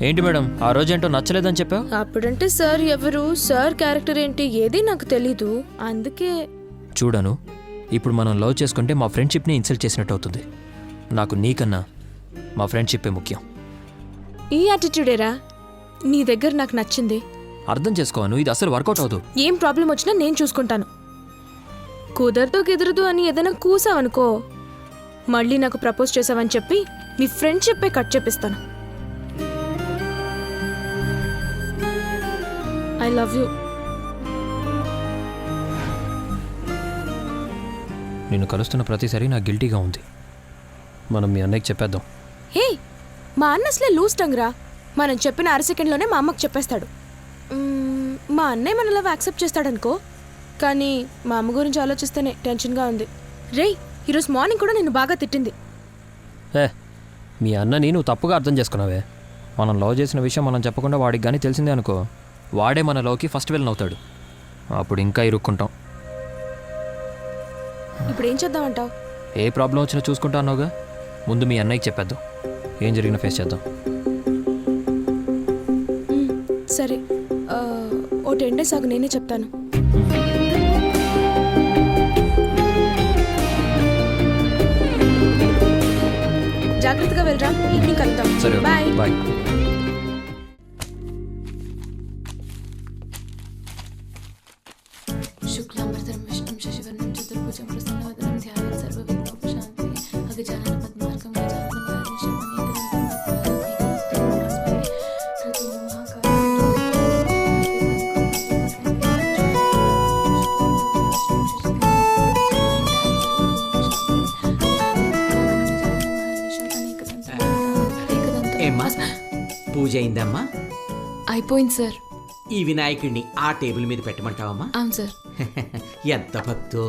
ఏంటి మేడం ఆ రోజేంటో నచ్చలేదని చెప్పావు? అప్పుడంటే సార్ ఎవరు, సార్ క్యారెక్టర్ ఏంటి ఏది నాకు తెలీదు, అందుకే. చూడను, ఇప్పుడు మనం లవ్ చేసుకుంటే మా ఫ్రెండ్షిప్ని ఇన్సల్ట్ చేసినట్టు అవుతుంది. నాకు నీకన్నా మా ఫ్రెండ్షిప్పే ముఖ్యం. ఈ యాటిట్యూడేరా నీ దగ్గర నాకు నచ్చింది. అర్థం చేసుకోను, ఇది అసలు వర్కౌట్ అవ్వదు. ఏం ప్రాబ్లం వచ్చినా నేను చూసుకుంటాను. కుదరదు అని ఏదైనా కూసావనుకో, మళ్ళీ నాకు ప్రపోజ్ చేసావని చెప్పి మీ ఫ్రెండ్షిప్పే కట్ చేపిస్తాను. I love you. నిన్ను కలుస్తున్న ప్రతిసారి నాకు గిల్టీగా ఉంది. మనం మీ అన్నయ్యకి చెప్పేద్దాం. హే, మా అన్న అసలే లూజ్ టంగ్ రా. మనం చెప్పిన 6 సెకండ్లోనే మా అమ్మకు చెప్పేస్తాడు. మా అన్నయ్య మన లవ్ యాక్సెప్ట్ చేస్తాడనుకో, కానీ మా అమ్మ గురించి ఆలోచిస్తేనే టెన్షన్గా ఉంది. రేయ్, ఈరోజు మార్నింగ్ కూడా నిన్ను బాగా తిట్టింది. మీ అన్నని నువ్వు తప్పుగా అర్థం చేసుకున్నావే. మనం లవ్ చేసిన విషయం మనం చెప్పకుండా వాడికి కానీ తెలిసిందే అనుకో, వాడే మన లవ్కి ఫస్ట్ విలన్ అవుతాడు. అప్పుడు ఇంకా ఇరుక్కుంటాం. ఇప్పుడు ఏం చేద్దామంటావు? ఏ ప్రాబ్లం వచ్చినా చూసుకుంటా అన్నావుగా, ముందు మీ అన్నయ్యకి చెప్పేద్దాం. ఏం జరిగినా ఫేస్ చేద్దాం. సరే, ఓ 10 days ఆగు, నేనే చెప్తాను. జాగ్రత్తగా వెళ్ళరా, ఈవినింగ్ కలుద్దాం. సరే, బాయ్ బాయ్. శుక్లాంబరధరం విష్ణుం శశివర్ణం చతుర్భుజం ప్రసన్నవదనం ధ్యాయేత్ సర్వవిఘ్నోపశాంతయే అగజానన పద్మార్కం గజాననం హరినిశం ఏమ్మా పూజ అయిందమ్మా? అయిపోయింది సార్. ఈ వినాయకుడిని ఆ టేబుల్ మీద పెట్టమంటావమ్మా? అవును సార్. ఎంత భక్తో.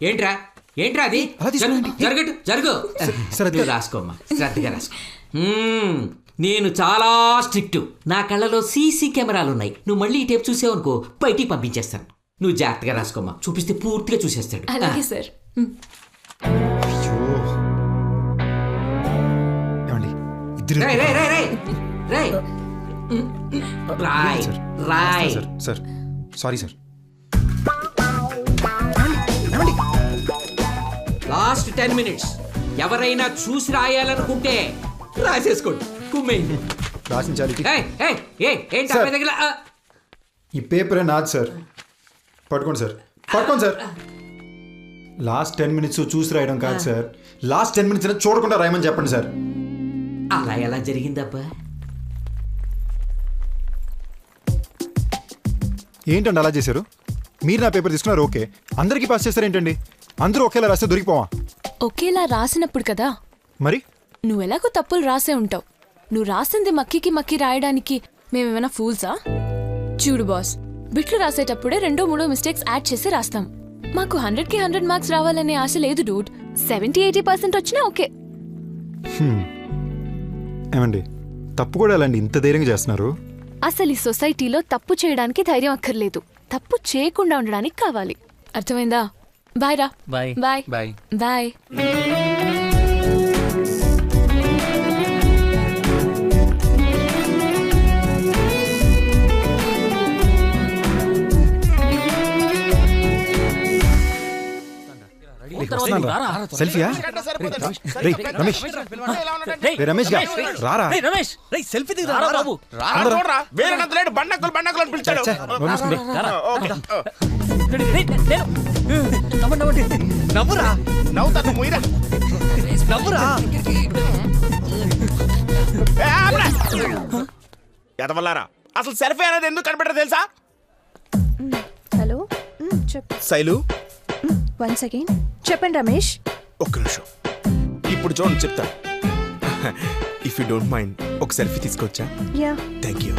ఏంట్రా ఏంట్రా అది? జరగట్టు జరుగు. రాసుకోమ్మా, శ్రద్ధగా రాసుకో. నేను చాలా స్ట్రిక్ట్. నా కళ్ళలో సీసీ కెమెరాలు ఉన్నాయి. నువ్వు మళ్ళీ ఈ టేప్ చూసావనుకో బయటికి పంపించేస్తాను. నువ్వు జాగ్రత్తగా రాసుకోమ్మా, చూపిస్తే పూర్తిగా చూసేస్తాడు. అలాగే సార్. రాయ్. Sir sorry sir. Last 10 minutes. ఎవరైనా చూసి రాయాలనుకుంటే రాసేసుకోండి. కుమ్మేయండి. రాసించాలి. ఈ పేపరే నాది సార్. పట్టుకోండి సార్, పట్టుకోండి సార్. లాస్ట్ 10 minutes చూసి రాయడం కాదు సార్, లాస్ట్ 10 minutes చూడకుండా రాయమని చెప్పండి సార్. అలా ఎలా జరిగిందబ్బా? ఏంటండి అలా చేశారు? మీరు నా పేపర్ తీసుకున్నారు, ఓకే. అందరికీ పాస్ చేస్తారు ఏంటండి? అందరూ ఒకేలా రాస్తే దొరికిపోవా? ఒకేలా రాసినప్పుడు కదా. మరి నువ్వెలాగో తప్పులు రాసే ఉంటావు. నువ్వు రాసింది మక్కి రాయడానికి మేమేమైనా ఫూల్సా? చూడు బాస్, బిట్లు రాసేటప్పుడే 2-3 మిస్టేక్స్ యాడ్ చేసి రాస్తాం. మాకు 100కి 100 మార్క్స్ రావాలనే ఆశ లేదు డూడ్. 70-80% వచ్చినా ఓకే. ఏమండి, తప్పు కూడా అలాంటి ఇంత ధైర్యంగా చేస్తున్నారు? అసలు ఈ సొసైటీలో తప్పు చేయడానికి ధైర్యం అక్కర్లేదు, తప్పు చేయకుండా ఉండడానికి కావాలి. అర్థమైందా? బాయ్ రా. Bye bye bye. బాయ్. సెల్ఫీయా? రేయ్ రమేష్, రేయ్ రమేష్ గా రారా. రమేష్ సెల్ఫీ బాబు. బండకులు అని పిలిచాడు. ఛే, నోరు మూసుకోండి. నవ్వురా నవ్వుతాను మొయ్యరా. నవ్వురా. ఎదవల్లారా, అసలు సెల్ఫీ అనేది ఎందుకు కనిపెట్టదు తెలుసా? హలో చెప్పు. Shailu, one second. చెప్పండి రమేష్. ఒక్క నిమిషం. ఇప్పుడు చూడండి చెప్తా. ఇఫ్ యూ డోంట్ మైండ్ ఒక సెల్ఫీ తీసుకోవచ్చా? Yeah. Thank you.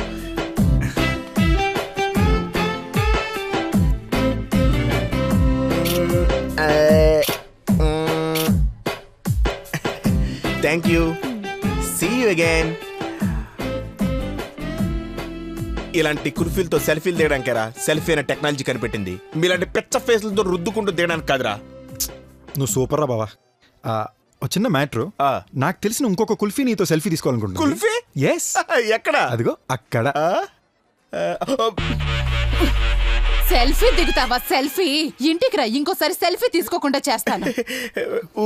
Thank you. See you again. ఇలాంటి కుర్ఫీలతో సెల్ఫీలు తీయడానికేరా సెల్ఫీ అనే టెక్నాలజీ కనిపెట్టింది. మీలాంటి పెచ్చ ఫేస్లతో రుద్దుకుంటూ తీయడానికి కాదురా. నువ్వు సూపర్ రా బావా. ఒక చిన్న మ్యాటర్. నాకు తెలిసిన ఇంకొక కుల్ఫీ నీతో సెల్ఫీ తీసుకోవాలనుకుంటున్నా. కుల్ఫీ? ఎస్. ఎక్కడ? అదిగో అక్కడ. సెల్ఫీ దిగుతావా? సెల్ఫీ ఇంటికి రా, ఇంకోసారి సెల్ఫీ తీసుకోకుండా చేస్తాను.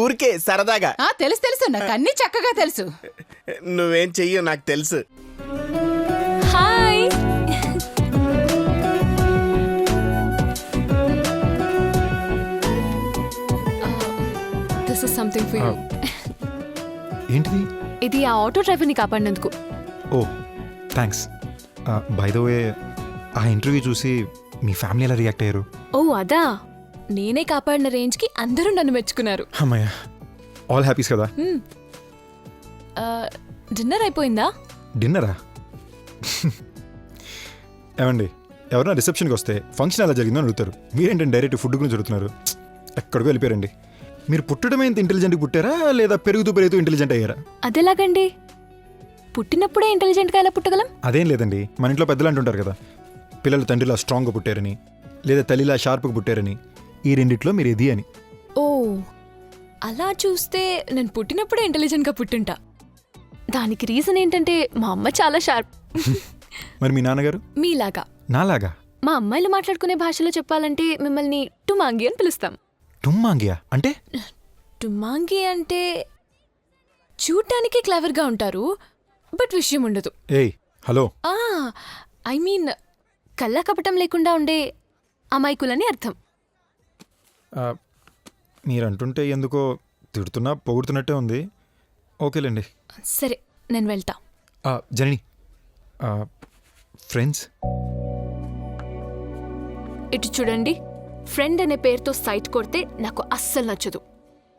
ఊరికే సరదాగా. తెలుసు నాకు అన్ని చక్కగా తెలుసు. నువ్వేం చెయ్యో నాకు తెలుసు. Hi. This is something for you. ఏంటిది? ఇది ఆ ఆటో డ్రైవర్ని కాపాడినందుకు. ఓ థ్యాంక్స్. బై ద వే, ఆ ఇంటర్వ్యూ చూసి మీ ఫ్యామిలీ ఎలా రియాక్ట్ అయ్యారు? ఓ అదా, నేనే కాపాడిన రేంజ్కి అందరూ నన్ను మెచ్చుకున్నారు. అమ్మయ్య, ఆల్ హ్యాపీస్ కదా? డిన్నర్ అయిపోయిందా? డిన్నరా? ఏమండి, ఎవరైనా రిసెప్షన్కి వస్తే ఫంక్షన్ ఎలా జరిగిందో అని అడుగుతారు. మీరేంటంటే డైరెక్ట్ ఫుడ్ గురించి అడుగుతున్నారు. ఎక్కడికో వెళ్ళిపోయారండి. మీరు పుట్టడమే ఇంత ఇంటెలిజెంట్గా పుట్టారా, లేదా పెరుగుతూ ఇంటెలిజెంట్ అయ్యారా? అదెలాగండి? పుట్టినప్పుడే ఇంటెలిజెంట్గా ఎలా పుట్టగలం? అదేం లేదండి, మన ఇంట్లో పెద్దలు అంటుంటారు కదా, పిల్లలు తండ్రిలా స్ట్రాంగ్గా పుట్టారని, లేదా తల్లిలా షార్ప్గా పుట్టారని. ఈ రెండిట్లో మీరు ఇది అని. ఓ, అలా చూస్తే నేను పుట్టినప్పుడే ఇంటెలిజెంట్గా పుట్టింటా. దానికి రీజన్ ఏంటంటే మా అమ్మ చాలా షార్ప్. మరి మీ నాన్నగారు? మీలాగా. నాలాగా? మా అమ్మాయిలు మాట్లాడుకునే భాషలో చెప్పాలంటే మిమ్మల్ని టుమాంగి అని పిలుస్తాం. టుమ్మాంగియా అంటే? టుమాంగి అంటే చూడ్డానికి క్లవర్గా ఉంటారు, బట్ విషయం ఉండదు. ఏయ్ హలో. ఐ మీన్ కల్లా కపటం లేకుండా ఉండే అమాయకులని అర్థం. మీరంటుంటే ఎందుకో తిడుతున్నా పొగుడుతున్నట్టే ఉంది. ఓకేలేండి. సరే, నేను వెళ్తా. జనని, ఫ్రెండ్స్ ఇటు చూడండి. ఫ్రెండ్ అనే పేరుతో సైట్ కొడితే నాకు అస్సలు నచ్చదు.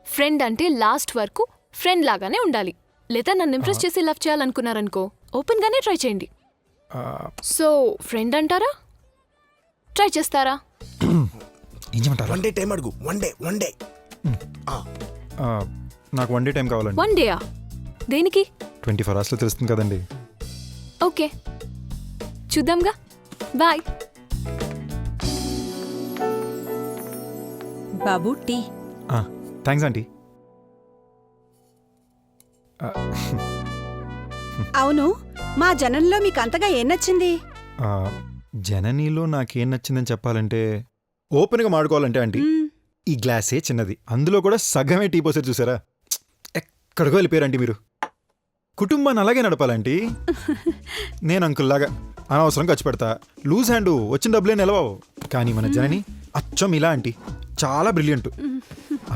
ఫ్రెండ్ అంటే లాస్ట్ వరకు ఫ్రెండ్ లాగానే ఉండాలి. లేదా నన్ను ఇంప్రెస్ చేసి లవ్ చేయాలనుకున్నారనుకో, ఓపెన్గానే ట్రై చేయండి. సో ఫ్రెండ్ అంటారా? ట్రై చేస్తారా? ఏం చేయమంటారు? వన్ డే టైం అడుగు. One day. నాకు 1 డే టైం కావాలండి. 1 డేయా? దేనికి? 24 hours లో తెలుస్తుంది కదండి. ఓకే, చూద్దాంగా. బాయ్. బాబు టీ. Thanks aunty. అవును, మా జనంలో మీకు అంతగా ఏం నచ్చింది? జననీలో నాకేం నచ్చిందని చెప్పాలంటే, ఓపెన్గా మాడుకోవాలంటే ఆంటీ, ఈ గ్లాసే చిన్నది, అందులో కూడా సగమే టీ పోసారు చూసారా? ఎక్కడికో వెళ్ళిపోయారంటీ మీరు. కుటుంబాన్ని అలాగే నడపాలంటీ. నేను అంకుల్లాగా అనవసరం ఖర్చు పెడతా, లూజ్ హ్యాండ్, వచ్చిన డబ్బులే నిలవవు. కానీ మన జనని అచ్చం ఇలా ఆంటీ, చాలా బ్రిలియంట్.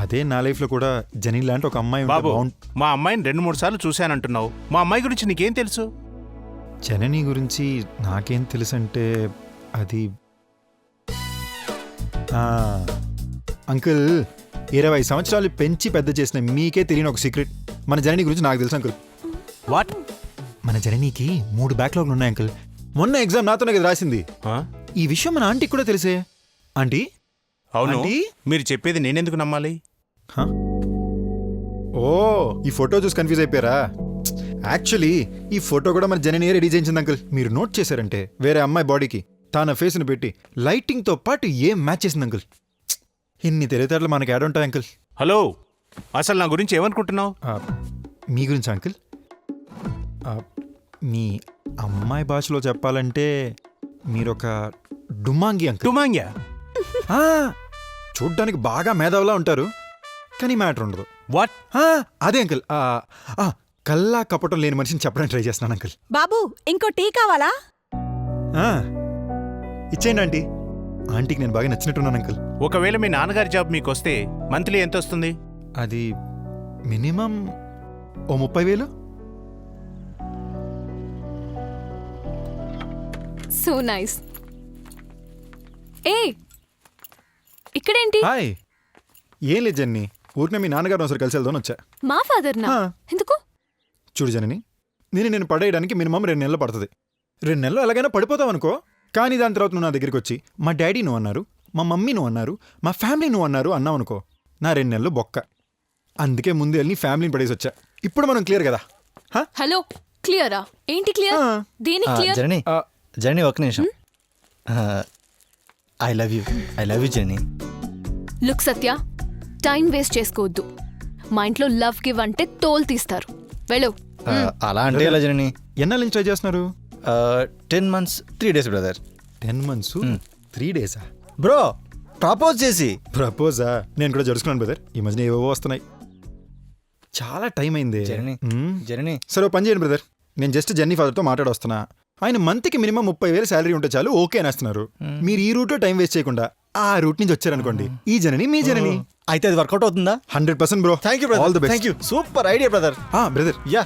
అదే నా లైఫ్లో కూడా జని లాంటి ఒక అమ్మాయి ఉంటే బాబు, బాగుంటుంది. మా అమ్మాయిని 2-3 సార్లు చూశానంటున్నావు. మా అమ్మాయి గురించి నీకేం తెలుసు? జనని గురించి నాకేం తెలుసు అంటే, అది అంకుల్ 20 సంవత్సరాలు పెంచి పెద్ద చేసిన మీకే తెలియని ఒక సీక్రెట్. మన జనని గురించి నాకు తెలుసు అంకుల్. వాట్? మన జననీకి 3 బ్యాక్లాగ్లు ఉన్నాయి అంకుల్. మొన్న ఎగ్జామ్ నాతోనే కదా రాసింది. ఈ విషయం మన ఆంటీకి కూడా తెలిసే. ఆంటీ? అవును, ఆంటీ? మీరు చెప్పేది నేనెందుకు నమ్మాలి? ఓ, ఈ ఫోటో చూసి కన్ఫ్యూజ్ అయిపోయారా? యాక్చువల్లీ ఈ ఫోటో కూడా మన జననీ రెడీ చేయించింది అంకుల్. మీరు నోట్ చేశారంటే వేరే అమ్మాయి బాడీకి తన ఫేస్ని పెట్టి లైటింగ్తో పాటు ఏం మ్యాచ్ చేసింది అంకుల్. ఇన్ని తెలివితేటలు మనకి యాడ్ ఉంటాయి అంకుల్. హలో, అసలు నా గురించి ఏమనుకుంటున్నావు? మీ గురించి అంకుల్, మీ అమ్మాయి భాషలో చెప్పాలంటే మీరొక డుమాంగి అంకుల్. టుమాంగ్యా? ఆ, చూడ్డానికి బాగా మేధావులా ఉంటారు, కానీ మ్యాటర్ ఉండదు. వాట్? అదే అంకుల్, కల్లా కపటం లేని మనిషిని చెప్పడానికి ట్రై చేస్తున్నాను అంకుల్. బాబు ఇంకో టీ కావాలా? ఇచ్చేయండి ఆంటీ. ఆంటీకి నేను బాగా నచ్చినట్టున్నాను అంకుల్. ఒకవేళ మీ నాన్నగారి జాబ్ మీకు వస్తే మంత్లీ ఎంత వస్తుంది? అది మినిమం ఓ 30,000. So nice. ఏ ఇక్కడేంటి? హాయ్. ఏం లేదు జన్ని, ఊరినే మీ నాన్నగారు ఒకసారి కలిసి వెళ్దామని వచ్చా. మా ఫాదర్ నా? ఎందుకు? చూడు జనని, నేను పడేయడానికి మినిమం 2 నెలలు పడుతుంది. 2 నెలలు ఎలాగైనా పడిపోతావు అనుకో, కానీ దాని తర్వాత నువ్వు నా దగ్గరికి వచ్చి మా డాడీ నువ్వు అన్నారు, మా మమ్మీ నువ్వు అన్నారు, మా ఫ్యామిలీ నువ్వు అన్నారు అన్నావు అనుకో, నా 2 నెలలు బొక్క. అందుకే ముందు వెళ్ళి ఫ్యామిలీని పడేసి వచ్చా. ఇప్పుడు మనం క్లియర్ కదా? హలో, క్లియరా? ఏంటి క్లియర్? దేని క్లియర్? జర్నీ ఒక నిమిషం. I love you journey. Look Satya, time waste చేసుకోవద్దు. మా ఇంట్లో లవ్ గివ్ అంటే తోలు తీస్తారు. వెళ్ళు. అలా అంటే ఎలా జర్నీ? ఎన్నాళ్ళ నుంచి ట్రై చేస్తున్నారు? 10 months 3 days brother. 10 months 3 days bro, propose చేసి. ప్రపోజా? నేను కూడా జరుచుకున్నాను బ్రదర్. ఈ మధ్యన ఏవో వస్తున్నాయి. చాలా టైం అయింది. జర్నీ సరే, పని చేయండి బ్రదర్, నేను జస్ట్ జర్నీ ఫాదర్తో మాట్లాడొస్తున్నా. ఆయన మంత్కి మినిమం 30,000 శాలరీ ఉంటే చాలు ఓకే అనేస్తున్నారు. మీరు ఈ రూట్లో టైం వేస్ట్ చేయకుండా ఆ రూట్ నుంచి వచ్చారనుకోండి, ఈ జర్నీ మీ జర్నీ. అయితే అది వర్కౌట్ అవుతుందా? 100% bro. Thank you brother. All the best. Thank you. Super idea brother. Brother, yeah,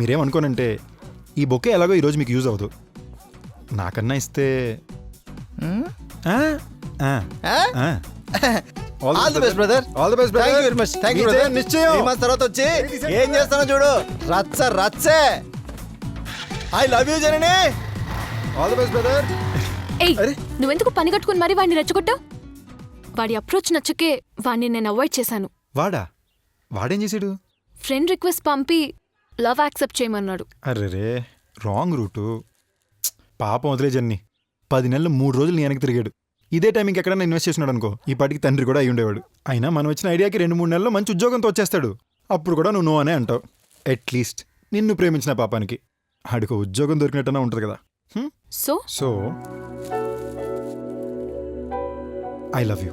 మీరేమనుకోనంటే ఈ బొకే ఎలాగో ఈరోజు మీకు యూజ్ అవ్వదు. నాకన్నా ఇస్తే all the best brother. All the best thank you very much. Thank you brother. నిశ్చయం. 3 months తర్వాత వచ్చి ఏం చేస్తానో చూడు. రచ్చే. I love you journey. All the best brother. ఏయ్, నువ్వెందుకు పని కట్టుకుని మరి వాడిని రెచ్చగొట్టావు? వాడి అప్రోచ్ నచ్చకే వాడిని నేను అవాయిడ్ చేశాను. వాడేం చేసాడు? ఫ్రెండ్ రిక్వెస్ట్ పంపి లవ్ యాక్సెప్ట్ చేయమన్నాడు. అర్రే, రాంగ్ రూటు. పాపం వదిలే జర్నీ. 10 నెలలు 3 రోజులు నీ వెనక్కి తిరిగాడు. ఇదే టైం ఇంకెక్కడైనా ఇన్వెస్ట్ చేసినాడు అనుకో, ఈ పాటికి తండ్రి కూడా అయి ఉండేవాడు. అయినా మనం వచ్చిన ఐడియాకి 2-3 నెలల్లో మంచి ఉద్యోగంతో వచ్చేస్తాడు. అప్పుడు కూడా నువ్వు నో అనే అంటావు. అట్లీస్ట్ నిన్ను ప్రేమించిన పాపానికి ఆడికి ఉద్యోగం దొరికినట్టన్నా ఉంటుంది కదా. So I love you.